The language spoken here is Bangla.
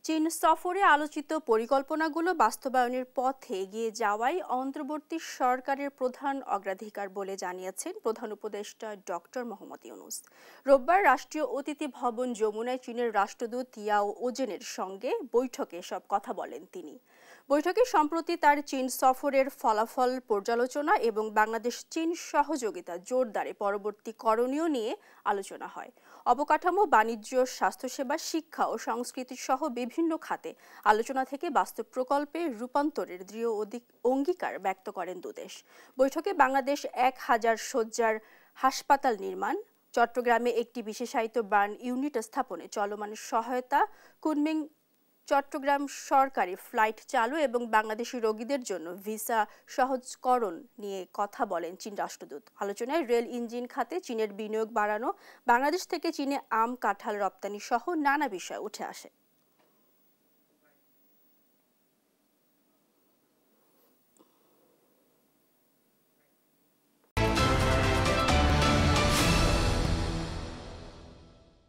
চীন সফরে আলোচিত পরিকল্পনাগুলো বাস্তবায়নের পথে এগিয়ে যাওয়াই অন্তর্বর্তী সরকারের প্রধান অগ্রাধিকার বলে জানিয়েছেন প্রধান উপদেষ্টা ডক্টর মোহাম্মদ ইউনূস। রোববার রাষ্ট্রীয় অতিথি ভবন যমুনায় চীনের রাষ্ট্রদূত ইয়াও ওজেনের সঙ্গে বৈঠকে সব কথা বলেন তিনি। বৈঠকে সম্প্রতি তার চীন সফরের ফলাফল পর্যালোচনা এবং বাংলাদেশ চীন সহযোগিতা জোরদারে পরবর্তী করণীয় নিয়ে আলোচনা হয়। অবকাঠামো, বাণিজ্য, স্বাস্থ্যসেবা, শিক্ষা ও সংস্কৃতি সহ বিভিন্ন খাতে আলোচনা থেকে বাস্তব প্রকল্পে রূপান্তরের দৃঢ় অঙ্গীকার ব্যক্ত করেন দুদেশ। বৈঠকে বাংলাদেশ 1000 শয্যার হাসপাতাল নির্মাণ, চট্টগ্রামে একটি বিশেষায়িত বার্ন ইউনিট স্থাপনে চলমান সহায়তা, কুনমিং চট্টগ্রাম সরকারি ফ্লাইট চালু এবং বাংলাদেশি রোগীদের জন্য ভিসা সহজকরণ নিয়ে কথা বলেন চীন রাষ্ট্রদূত। আলোচনায় রেল ইঞ্জিন খাতে চীনের বিনিয়োগ বাড়ানো, বাংলাদেশ থেকে চীনে আম, কাঁঠাল রপ্তানি সহ নানা বিষয় উঠে আসে।